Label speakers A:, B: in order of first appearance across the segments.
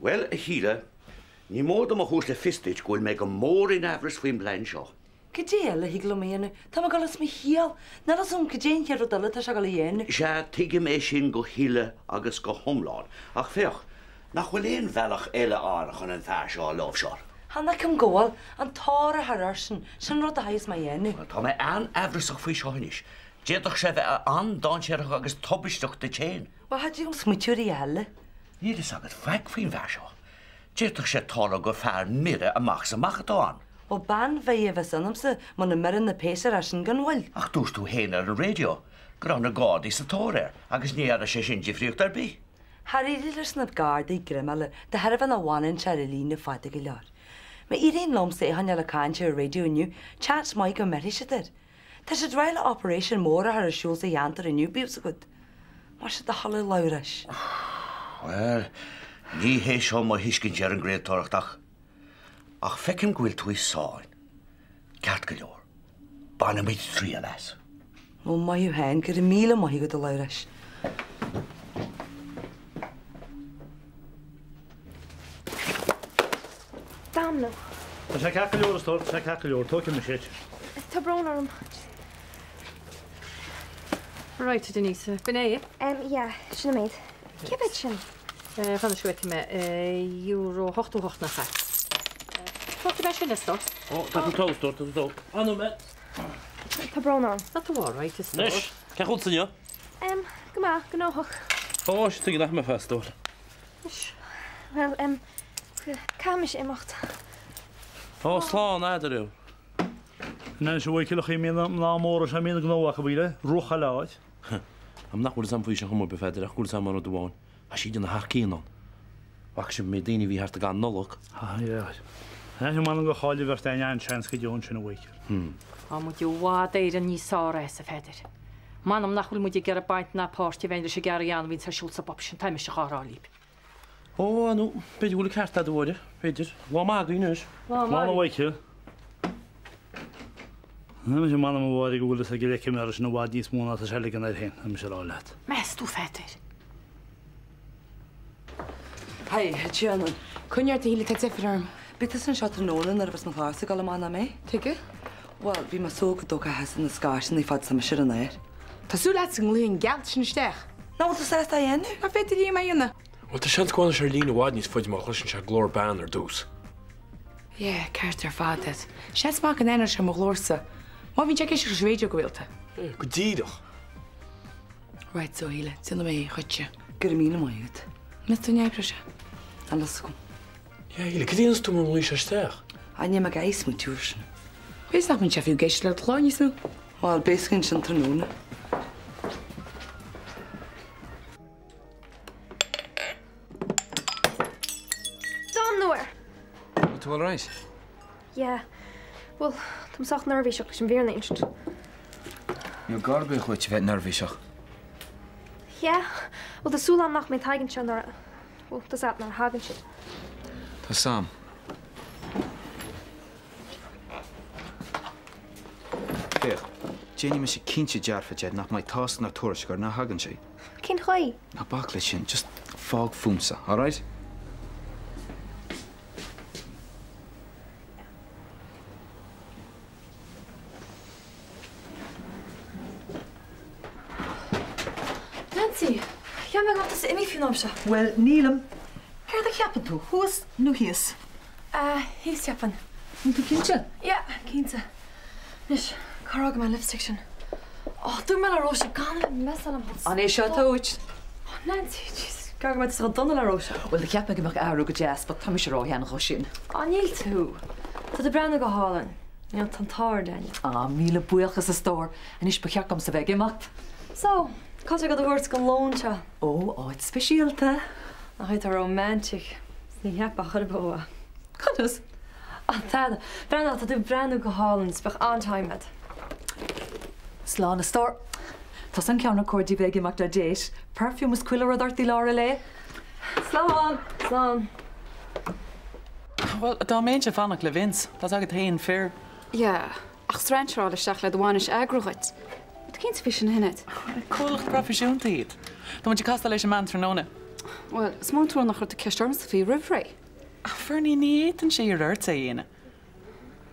A: Well, híle, ní mór am a chús le fistage gofuil me go mór in afras faoin blein seo.
B: Cadéal le higla méana, Tá má galas mi hial, na asúm cadéan chear dala tá se gal dhéana.
A: Se tuige mé sin go híle agus go thomláin, ach féoch, nach bhfuil éon bhealach eile árach an fear seo lábhseár.
B: Hanna cum ggóil an tára hararsin, sin rud a hais ma dhéana.
A: Tá mé an afrasach faoi seois. Déadach sé bheith an dáseach agus tobisteach de chéin.
B: Wa had you smuitiúí eile?
A: Níl is agad feic faoin bhear seo. Déadach sé tála go fear mire amach sa machatáin.
B: O ban bheith bheith sanamsa man na mirin na péisir ar sin ganhfuil.
A: Ach dús tú héana ar an radio, gur an na gádaí sa tóir, agus níar a sé sin difriocht ar bí.
B: Harry líidir snad gardaí grimile, de herbh an bhhain se lína fáide go leir. Ma iríon lomsa é hanne le cáinte ar radioú, chat mai go merí se ir. Tá sé dréile operation móra ar a siúil sa dheantar iniu bíb sa gud. Mar se de halla leiris.
A: Well, ní hé seo má hiiscin ar an gréadtóireachtach. Ach fecim gohfuil tú sáin. Ceart go leor. Banna míid trí a leis.
B: Ó maiú hain gur míle maithí go do leiris.
C: Dámna.
D: Tá sé cecha leor tóir, sé cecha leor, tóca me séit.
C: Tá brón orm.
E: Right, Denise. B'né?
C: Ja, sinna méid. Cibid sin?
E: Fan a sgwyti me, euro 8 na cha. Fwrdd i me sin esto?
D: O, tá tú tóst, tá tú tóst. Anú me.
C: Tá brón orm.
E: Not to war, right, is
D: Nes, ce chud sanne?
C: Gymá, gynóhach.
D: O, sé tuige nach me festúir.
C: Wel, camis imimecht.
D: O, sláán éidirú. Nen sé bhfuil ciach mí ná mór sé mína gnóhacha bhíle, rucha leáid. Am nachhfuil sam faoi se chumó befeidir ach gúil sam an doháin. A si na hacíán. Bach sin mé daine bhí harta gan nolog. Né man go cháile bhar ein seans go dún sin bhaice.
E: A mu dú bhád éir an níos sára sa feidir. Manam nachhfuil mu gur a baint na páirtí bhéidir sé gar an vín sa siúl sa bob sin taimi se chárálíb.
D: O, anú, beidir bhfuil ceart a dúide, beidir. Lá má gúinúis. Lá bhaice. Na sé man bhir go bhfuil a go leice mar sin bhád níos múna a se gan ar hen, am se ráile.
E: Mes tú feidir.
B: Hei, Tianan,
F: Cwnneart híle te tiffarm.
B: bit is an shot nólan ar bheits na fása gal mána mé?
F: Tuige?
B: Well, bhí mar sóga dó hesan na scásin í fad sam si an éir.
F: Tású leat san líon galt sin steach.
B: Ná tá sé a dhéanú?
F: A féidir lí mai inna.
G: Well, tá sean ghána sé lína bhád níos foiide má chluisin se glór ban ar dús.
F: Jé, ceart ar fád. Sé má an éar sem mo glórsa. Má bhín teéis go réidir go bhilta.
G: Go díadach.
F: Right so híle, sinna mé chuite.
B: Gur míle maiad.
F: Mis tú neipre se?
B: An las gom.
G: Ja, híle, go díanas tú mar lí sé steach?
B: Aine me gais mu túr sin.
F: Bhís nach minn se fiú géist le chláinú?
B: Well, bécinn sin tróna.
C: Dám nuair.
H: Tú all right?
C: Ja. Wel, tam sach nervvíseach sem bhér neist.
H: Jó garbe chuit bheith nervvíseach.
C: Ja. Wel, de súlan nach mé taigen sin ar... Wel, das at nar hagen sin.
H: Tá sam. Féch, Jenny me sé cinse dearfaide nach mai tás na tuairis gur na hagan sé.
C: Cin chuoi?
H: Na bacla sin, just fág fumsa, all right?
I: Nancy, ja me gat is imi fiú se.
B: Well, Nílam, ceir a cheapan tú, thuas nó híos?
I: Hís Japan.
B: Tú cinse?
I: Ja, cínta. Nis, carag me lipstick sin. Dú me aróise gan mes am hos.
B: An é seo tóid.
I: Nancy, jeez. Carag me go donna aróise.
B: Well, de ceapna go meach airú go jazz, but tá mis rá heanna cho sin.
I: Níl tú. Tá de brena go hálan. Níl tan táir daine.
B: Míle buachchas a stór, an is becheacham sa bheith imacht.
I: So, cos go bhirt go lónse.
B: Ó, áid speisialta.
I: Na chuid a romantic. Ní heap a chud bóa.
B: Chudas?
I: Tá, brena tá dú brenn go hálan spech antaimed.
B: Slán na stór. Tás an ceanna cordí bheith imacht a déis. Perfume is cuiile a dart í lára le.
I: Slán, slán.
J: Well, dá méid se fannach le vins. Tás agad haon fair.
F: Ja, ach straintrá le seach le bháis agruchait. Wat cinn fi sin hinnet?
J: Coolach profisiúnta iad. Tá mu castal leis an man tróna.
I: Well, is má tú nach chu a ceistarm sa fí rihra?
J: Fernie ní éan sé ar airt é dhéine.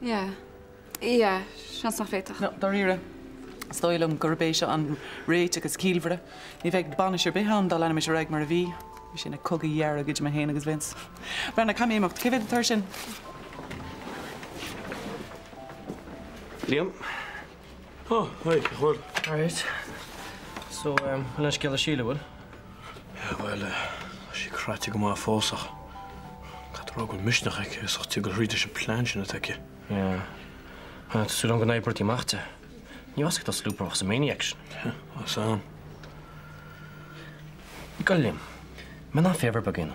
I: Ja, seans nach féach.
J: No, doíire. Stoilm gurbéise an réit agus cíilhre. Ní bheith banis ar béhan dá lena me raig mar a bhí. Bhí sin na cogaíar a gid me héana agus vins. Brenna camíach cihid tar sin.
G: Liam?
D: Oh, hi, chwr.
K: All right. So, let's get a Sheila, will?
G: Yeah, well, she cried to go my fósach. Got the rog mishnach ek, so to go read the plan in attack.
K: Yeah. So long gonna pretty machte. You ask us loop of some maniacs.
G: Yeah, that's on.
K: Liam, man not favor begin.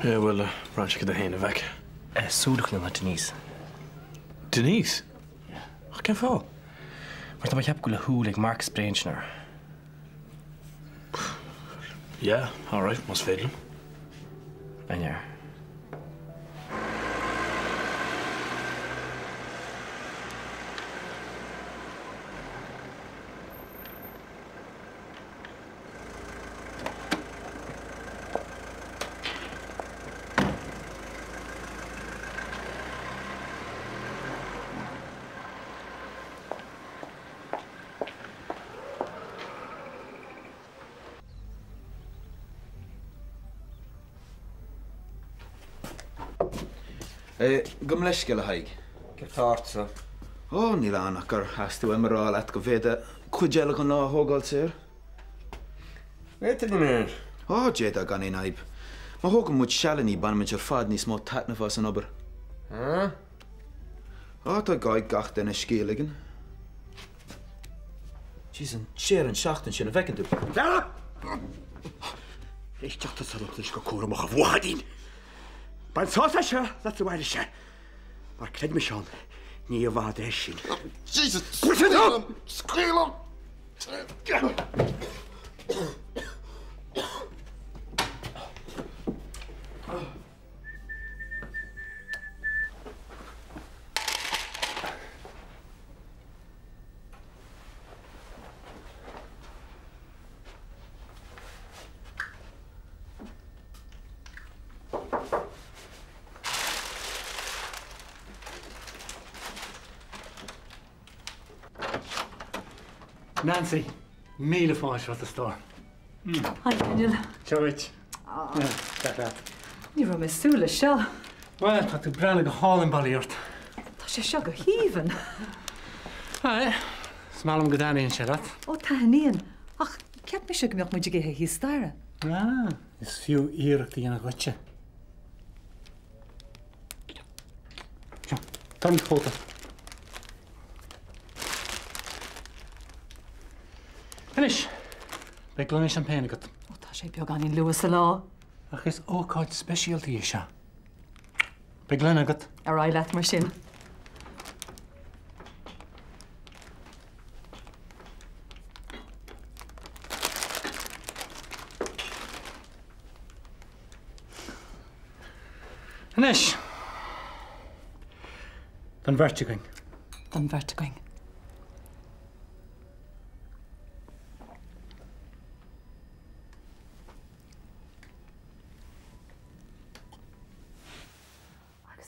G: Yeah, well, branch get the hand back.
K: Soedig naar Denise.
G: Denise?
K: Ja.
G: Ach, geen val.
K: Maar dan heb ik hoe like Mark Sprengner.
G: Yeah, all right, must fail him.
K: En ja.
H: Gum leis go le haig.
L: Getása.
H: Ó, ní lánach gur hasú imrá le go bhéide chuideala an lá thógáil sér.
L: Weet niet meer.
H: Ó, déad a gan é naib. Má thógam muid sealaní banimiid ar fad níos mó taitnafas an obair. Á, tá gáid gach den scéalagan. Jeez, an séar an seachtain sin a bhecinn tú.
A: Ich dachte, das hat nicht gekocht, mach auf Wadin. Beim Sausage, das zu meine Schä. Aber krieg mich schon. Nie war der Schien.
L: Jesus! Skrýlo!
M: Nancy, míle fáis wat a star.
N: Hi, Daniel.
M: Tjoit. Dat.
N: Ní ra me súla seo.
M: Well, tá tú brena go hálan bailíart.
N: Tá sé seo go híhan.
M: Hai, smálam go daíonn sé rat.
N: Ó taíon. Ach, ceap me se go meocht muidir géthe hí staire.
M: Is fiú íireachta dhéana goite. Tá chóta. Finish. Be glunne champagne agat.
N: Ó tá sé beag anín luas a lá.
M: Ach is óáid specialty is se. Be glunne agat.
N: Ar ra leat mar sin.
M: Finish. Dan vertigoing.
N: Dan vertigoing.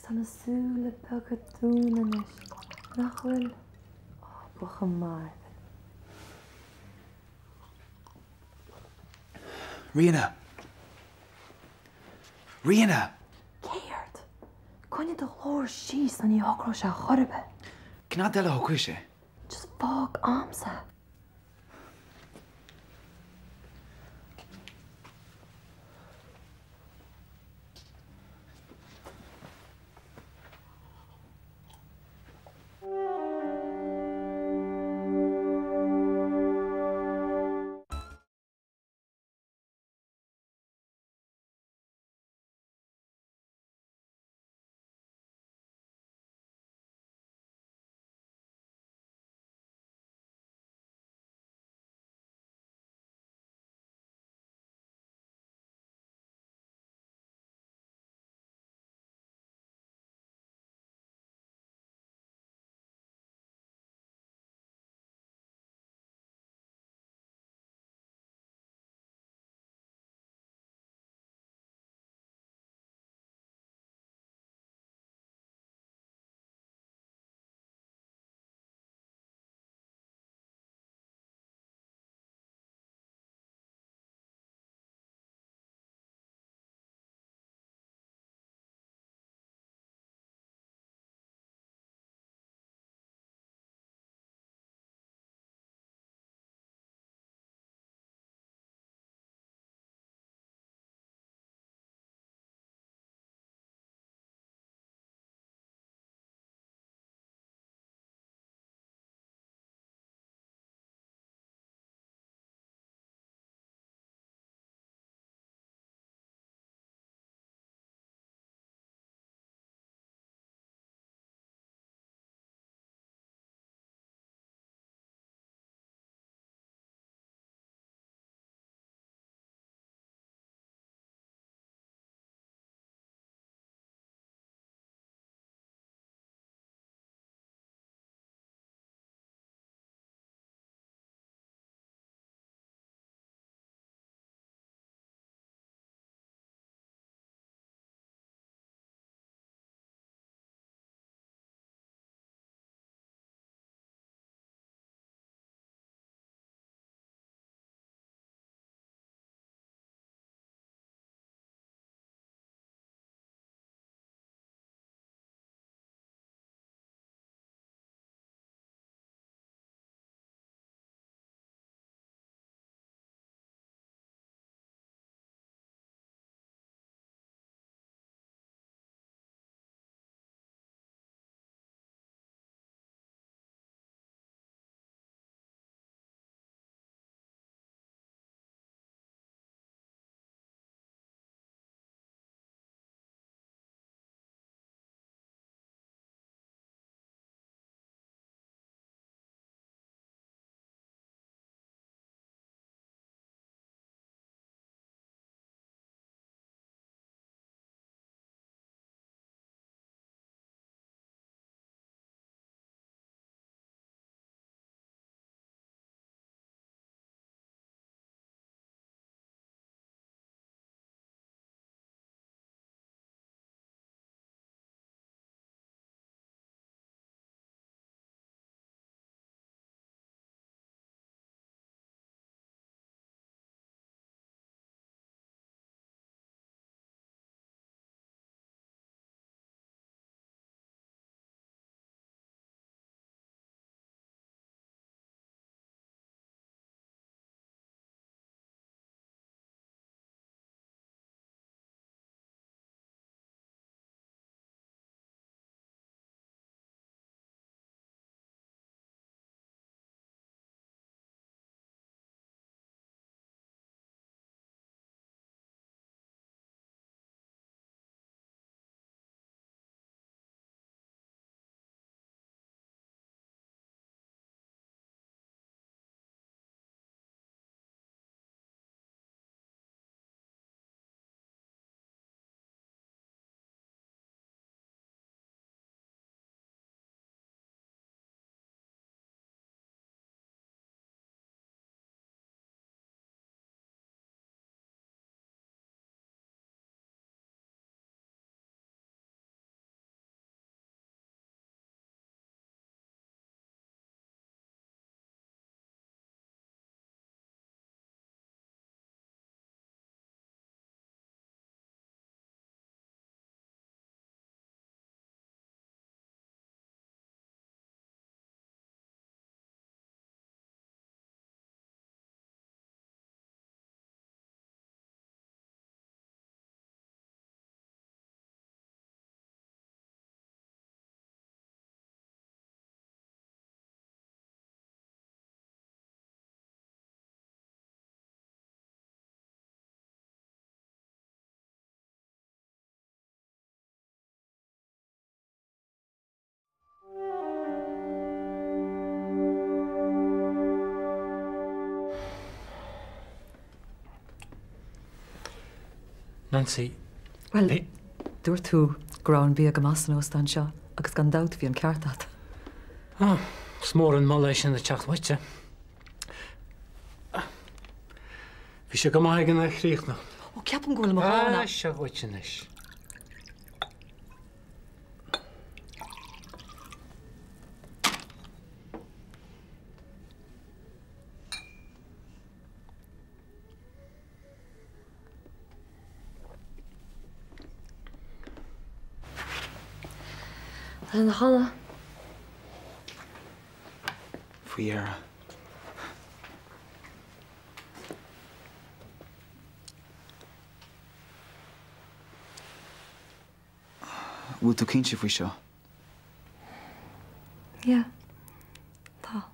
O: Tá nasúla pegad dúnanis nachfuil ábacha mar.
H: Rihanna! Rihanna!
O: Céart, coinne do chlór síos an í hocró se chorbe.
H: Cná deile ho cuise?
O: Just fág amsa.
M: Nancy.
N: Well, dúir tú grán bhí go massan óstan seo, agus gan dat bhí an ceartad.
M: Smór an má sin na teachhaite. Bhí sé go maigan na chríochna.
N: Ó ceapan ghfuil mána.
M: Se bhaite is.
I: An na chala.
H: Fuiera. Bhfuil tú cinse faoi seo?
I: Yeah. Tá.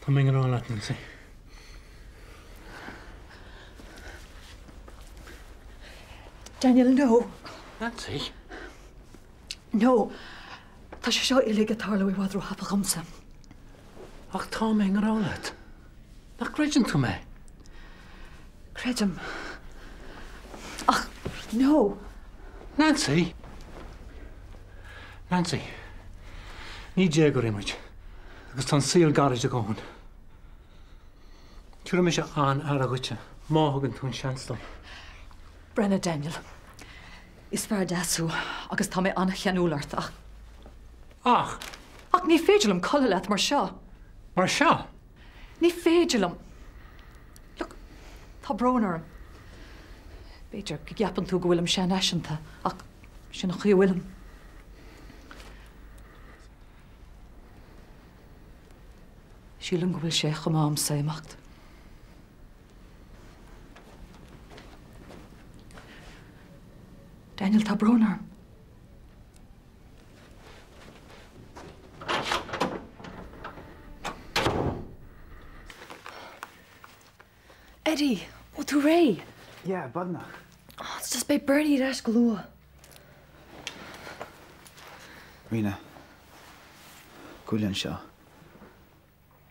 M: Tá mé an rála Nancy.
N: Daniel, no.
M: Nancy?
N: No. Tá sé seo i ligad tarla i bhádrú hapa chumsa.
M: Ach tá mé an rála. Nach greidan tú mé?
N: Creidem. Ach, no.
M: Nancy? Nancy, ní dé go réimiid, agus tá síl garid a gáin. Tuair mé se an ar a goite, máthgann tún seanstom.
N: Brenna Daniel, is fear deasú, agus tá mé anna cheanúlart ach.
M: Ach?
N: Ach, ní féidirlam colla leat mar seo.
M: Mar seo?
N: Ní féidirlam. Look, tá brónarm. Beidir go gceapan tú go bhfuilm sé neisianta, ach sin nach chu bhfuilm. Sílim go bhfuil sé chumám sa imacht. Daniel, tá brónarm.
I: Eddie, what tú Ray?
H: Yeah, bagnach.
I: Oh, it's just by Bernie Rash Galua.
H: Rina. Gúileann seo.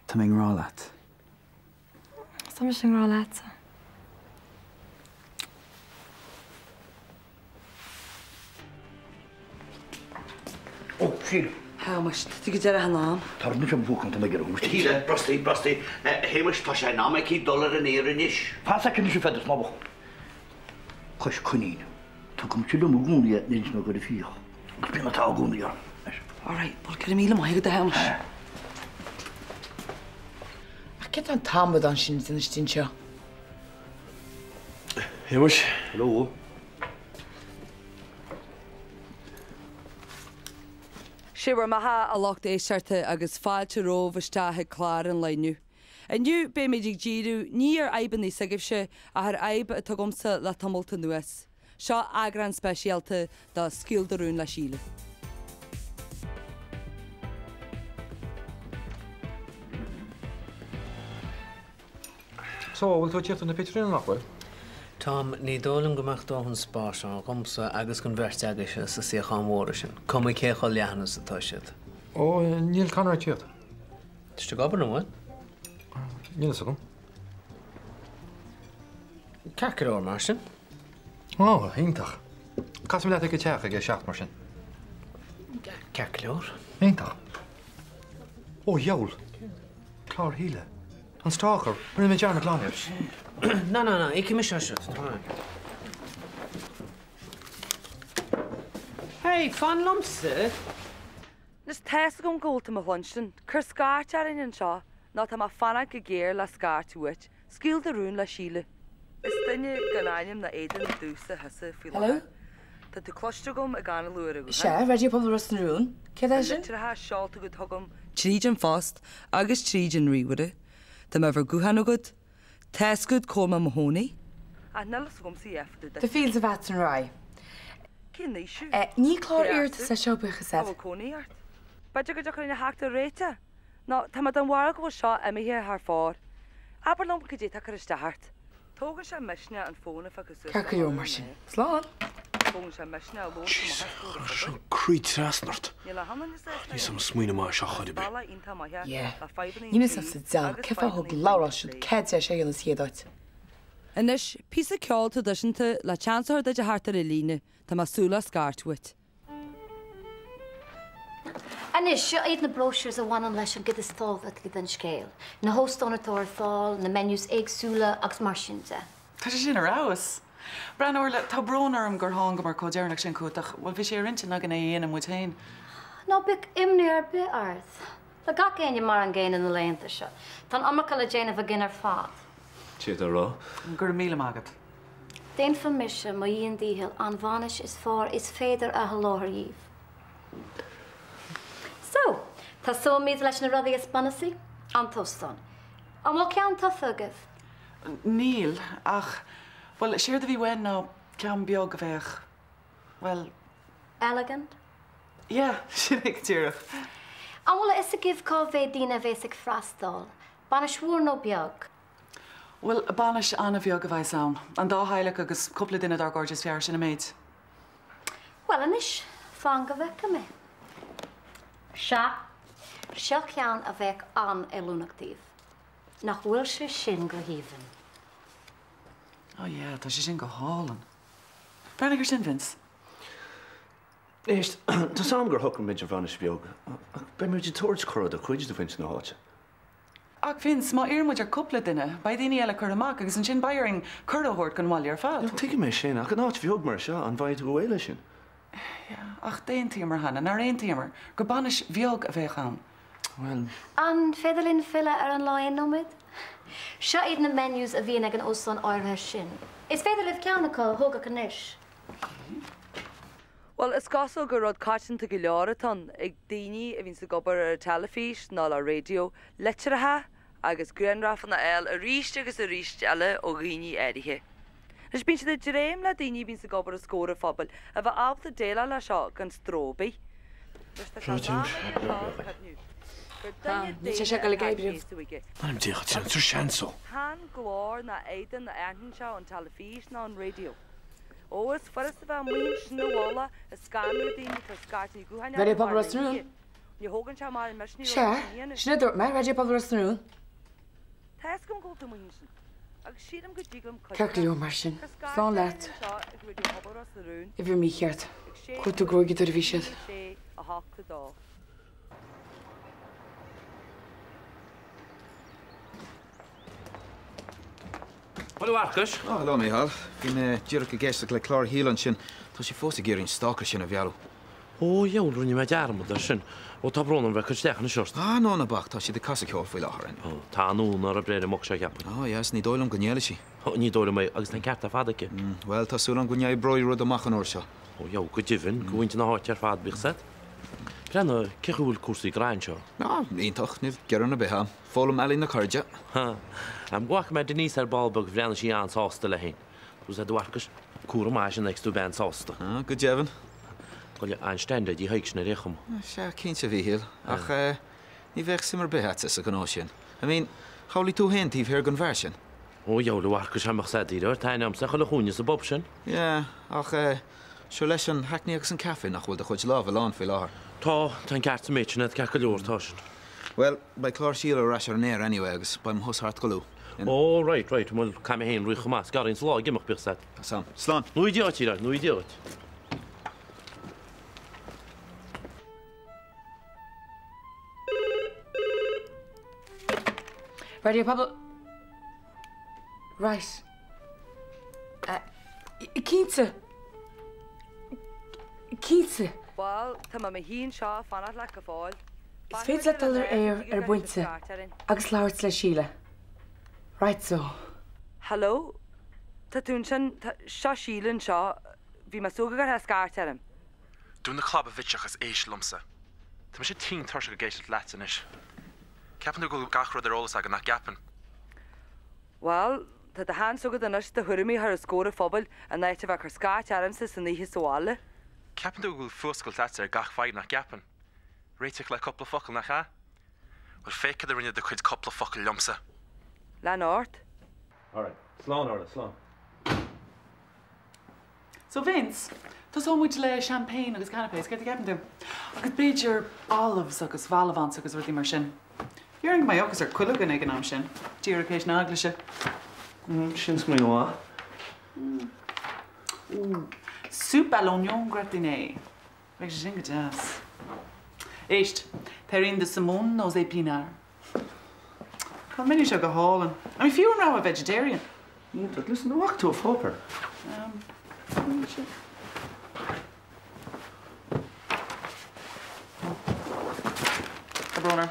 H: Tá mé an rálaat.
I: Tá mar sin rá láta.
A: Ó, síl.
B: Hámas, tu go dear a nám.
A: Tar mu sem bhúcan me gur húst. Híle, brostí. Héimes tá sé náme cí $1 in éirin is. Fása cyn eisiau fedus má bach. Chos cwnín. Tá gom tílu mw gúni at nid me gur i ffío. Gus bym a tá gúni ar.
B: All right, bol gyda mi lemai gyda hámas.
F: Ach, get an tamad an sin yn ystyn sio.
G: Héimes?
A: Hello.
B: Siwr maha a locht éisiarte agus fáilte róh stathe chlár an leiniu. Aniu be méidir díú ní ar aiban í sagibse a ar aib a tugumsa le tamolta nuas. Seo agran speisialta dá scíaldarún le síle.
H: So, bhfuil tú tíocht na Petrina nachfuil?
K: Tom, ní dólam gomach dóhann spás an gomsa agus gon bheirt aige sa síochan móra sin. Com i cécho leanna sa tá siad.
H: Ó, níl canar tíocht.
K: Tiste gobar na mhaid?
H: Níl sa gom.
K: Ceacar ór mar sin?
H: Ó, híntach. Cas mi le go teach ag seach mar sin.
K: Ceacar leor?
H: Híntach. Ó, jaul. Clár híle. An stáchar, mar mé dearna gláir.
K: Na, ik mis siad. Hey, fan lomsa?
B: Nes tes gom gólta a hlunstan, chur skáart ar in seo, ná tá má fanna go géir le skáart uait, scíaldarún le síle. Is duine ganáim na éidir na dúsa hasa fi
F: Hello?
B: Tá tú cloiste gom a gana luúra go.
F: Se, radio pobl ros na rún. Cé é sin?
B: Litir ha seálta go thugam tríd an fást agus tríd an ríhuire, Tá me bhar guhan agad, tes good cóma mahónaí. A nelas gom sa efta.
F: The fields of Atson Rye.
B: Cyn neisiú?
F: Ní clár irt sa seo bucha sef.
B: Ó, cónaí art. Baidir go dechrau na hachta réite. No, tá mad an warg go seo amithe haar fád. Aber lom go dé tak ar iste hart. Tógan se meisne an fóna fa go
F: Ceacaú mar sin. Slán.
G: Creed trasnart. Ní sam smuoine má seo chuide be.
F: Ní sa deal cefa thug Laura siúd cé sé an siadáit.
B: Inis pí a ceolta doisianta le teansair de hartar i líne tá masúla scartwit.
P: Anis seo iad na brochures a bhhain leis an gid is tábhat go den scéal. Na hóstónatóir fáil, na menus éagsúla agus mar sinnte.
J: Tá sé sin arás. Brenn or le tá brónarm gur hága mar códearnach sin cúteach, bhfuil bhí sé rinte na gan é dhéanam mu tain.
P: Ná bic imníar be arth. Le ga céine mar an ggéine na léanta seo. Tá amachcha le déanamh a gin ar fád.
G: Siad ará?
J: Gur míle mágad.
P: Déan fan mise má íon díhil an bhanis is fár is féidir a halóthíomh. So, tá sómíad leis na rudaí is banasí an tostan. An má cean tá fugah?
J: Níl, ach, well, séir a bhí wen ná cean beag a bheith, well...
P: Elegant?
J: Yeah, sin ag tíirech.
P: An bhfuil is a gibh cá bheith dína bheits ag freastáil. Bana siúr nó beag?
J: Well, a banis anna bheag a bheith saon. An dá heileach agus cúpla duine ar gorgeous fear sin a méid.
P: Well, anis, fáin go bheith me. Seo cean a bheith an lúnachtaíh. Nach bhfuil sé sin go híomhann.
J: Oh, yeah, tá sé sin go hálan. Brenn gur sin, Vince?
G: Éist, tá sam gur thucan méid a bhanis beag. Be méid tuairt chorad a chuidir do Vince na háte.
J: Ach, Vince, má iarmuid ar cúpla duine, ba daoine eile chur amach agus an sin bairing chuirthóirt gan mhaile ar fad.
G: Tuige mé sin ach an áit bheag mar seo an bhaid go bhfuile sin.
J: Ach, déon tíomar hana, nar éon tíomar, gur banis bheag a bheith an.
G: Well...
P: An féidirlín fille ar an láin nóid? Seo iad na menus a bhíon ag an ósán áirthe sin. Is féidir libh ceannacha thóga canis.
B: Well, is gasol go rud cáitinta go leoratán ag daoine a bhín sa gobar ar telefís ná le radio leiteirithe agus granrafan na eil a ríiste agus a ríiste eile ó ghaoine éirithe. Nes bín si de dréim le daoine bín sa gobar a scóra phobal a bheith ábhta déile le seo gan stróbaí.
F: Ní sé go le gaibríomh.
G: Manim díocha sin tar seansó.
B: Tá glór na éidan na aitan seo an telefís ná an radio. Ógus furas a bheith muon sin na bhála a scanú daoine tar scartaí gúhaine.
F: Radio Pobl Rosnún?
B: Ní hógann se mar mar sníú.
F: Se, sinna dúirt me Radio Pobl Rosnún?
B: Thas gom góta muon sin. Agus siadam go ddígam
F: Ceirclíú mar sin. Slán leat. I bhí mí cheart. Chutú gróigi tar a bhí siad.
B: A háachta dá.
D: Well, Arcus?
Q: Oh, hello, Michal. Bhín dúireach a gceiste le Clár Hílan sin, tá sí fós a géirín stalker sin a bhealú.
D: Ó, jeall runni me dearmad ar sin. Ó tá brónam bheith chuisteach na seost.
Q: Ah, nó na bach, tá si de casa ceol foiil áthrain.
D: Ó, tá nún ar a bréir amach se ceapan.
Q: Ó, yes, ní dóilm go néala sí.
D: Ó, ní dóilm mé agus na ceart a fadacha.
Q: Well, tá súlan go néad broí rud amachchan óir seo.
D: Ó, jau, go divin, go bhainte na háit ar fad bích set. Brenna, cechúil cuasaí gráin seo?
Q: Ná, ítach, níl gearan na betha. Fólam eilín na cairde.
D: Ha, am gwaach me Denise ar balbog bhreanna sí an sásta le hain. Tú sé dúarcas, cúra máis an next tú ben sásta.
Q: Ah, go devan.
D: Goile Einstein de dí haigs na réchum.
Q: Se cínte bhíhil, ach ní bheith simar beheadsa sa gan sin. I mean, cholí tú hen tíh hir gan bhar sin?
D: Ó, jau, dúarcas amach sa dír, tainam sa chola chúne sa bob sin?
Q: Ja, ach seo leis an haicní agus an cafe nach bhfuil de chuid láh lán fi láthir.
D: Tá, tá ceart sa méid sin ce go leortá sin.
Q: Well, by Clár Síle ras ar néir anyway, agus baim hosart golú.
D: Oh, right. Well, cam hen rwy chmas, garin slá, gymach bych set.
Q: Sam, slán.
D: Nw idiot i ra, nw idiot.
F: Radio Pobl... Right. Cínte. Cínte.
B: Well, tá ma hín seo fanad le go fáil.
F: Is féad le dul ar buinte, agus láirt le síle. Right so.
B: Hello? Tá tún sin seo sílan seo, bhí ma súga gur scar terim.
R: Dún na club a bhiteach as éis lumsa. Tá me sé tí tar go géisiid letain is. Ceapan go gachrod ar ólas agan nach gapan.
B: Well, tá de hán súgad an de thuirimí ar a scóra phobal a naite bheith chu scar terim sa san níhí sáile.
R: Ceapan go fuscail leat ar gach fáid nach gapan. Réiteach le coppla focail nach cha? Well, fécad a rinne de chuid coppla focail lumsa.
B: Le náirt?
D: All right. Slán, Orla, slán.
J: So Vince, tás ómuid le champagne agus canapés, go gapan tú. Agus beidir olives agus valvans agus ruí mar sin. Dhearing mai agus ar cuilegan ag an am sin. Díar céis na aglaise.
D: Sin mé gá.
J: Soup à l'oignon gratiné. Bheith sin go jazz. Éist, tarín de Simone nos épinar. Tá mini seo go hálan. I mean, fiú rá a vegetarian.
D: Dat listen na wacht of hopper.
J: Cabroner.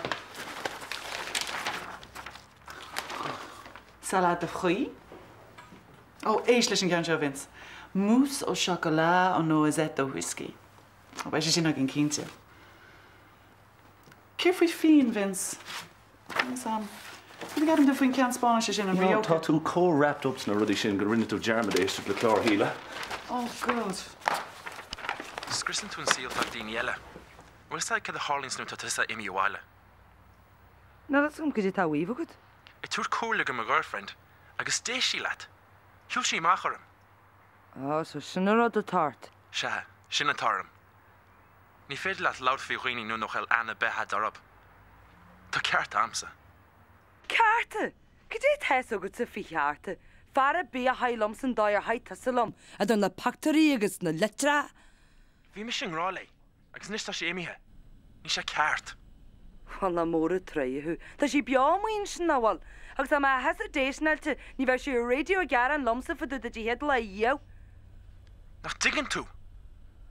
J: Salade de fruits. Oh, éis leis an ceann seo, Vince. Mousse au chocolat au noisette au whisky. Oh, bheith sé sin ag an cínte. Céir faoi fin, Vince. Sam. Fi gadan do faoin cean Spáis sin an bhío.
D: Tá tú wrapped up sna rudí sin go rinne tú dearmad éiste le chlár híle.
J: Oh, God.
R: Scrislin tún síl fa daoine eile. Bhfuil sa cad a hálínsnú tá tusa imi bháile.
B: Na dat gom go dtí tá bhuiomh agad.
R: I túr cóla go my girlfriend, agus déis sí leat. Hiúil sí machar am.
B: Oh, so sinna rud a tart.
R: Se, sin an tarm. Ní féidir leat laud fí roioine nó noch anna bethe darab. Tá ceart amsa.
B: Cearta? Go dé theas agad sa fichearta. Fara bí a hailm san dá ar haid tasalm a don na pactarí agus na letra.
R: Bhí me sin rá lei, agus níos tá sé éimithe. Ní sé ceart.
B: Well na mór a tréithú. Tá sí beámhaoin sin náhil. Agus tá má hes a déisnailte ní bheith sé radio gar an lomsa fa dúda dí head le dhéo.
R: Nach digan tú.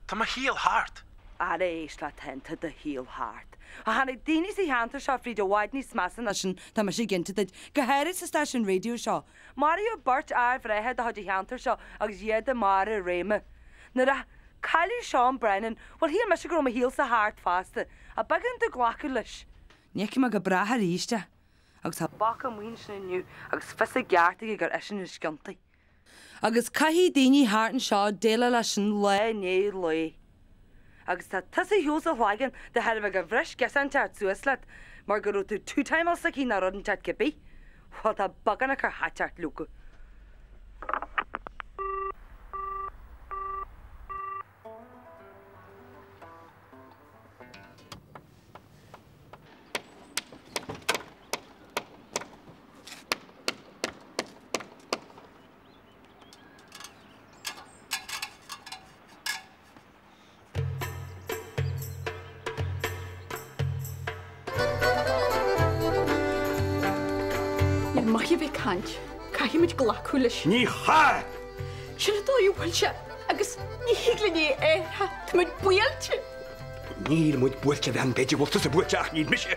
R: Tá má híal hart.
B: Ara éis le tenta de híal hart. A hanna daoine sí hananta seo frí do bhaid ní smasan a sin tá mar sí ginta did gohéir sa station radio seo. Mario Burt ar bhreithe a hadí hananta seo agus dhéad a mar a réime. Na ra Kylie Sean Brennan, well híal me se grom a híal sa hart fásta a bagan de ghlacu leis. Níci me go bratha ríiste. Agus tá bach am muoin sin inniu agus fisa geartaigh gur isin is sciantaí. Agus caihí daoine háart an seo déile lei sin le né le. Agus tá tusa hiús a chláigan de head go bhreis gesan teart suaslat mar go tú tútaimal sa cí na rudan teart gibí. Well tá bagan a chu háteart lúca.
S: Mach bheith cant, caiimiid glaú leis.
A: Ní cha!
S: Sinna dóú bhil se agus ní hiiglaní étha, Tá muid builte.
A: Níl muid builte bhean beidir bhil sa builteach níd mise.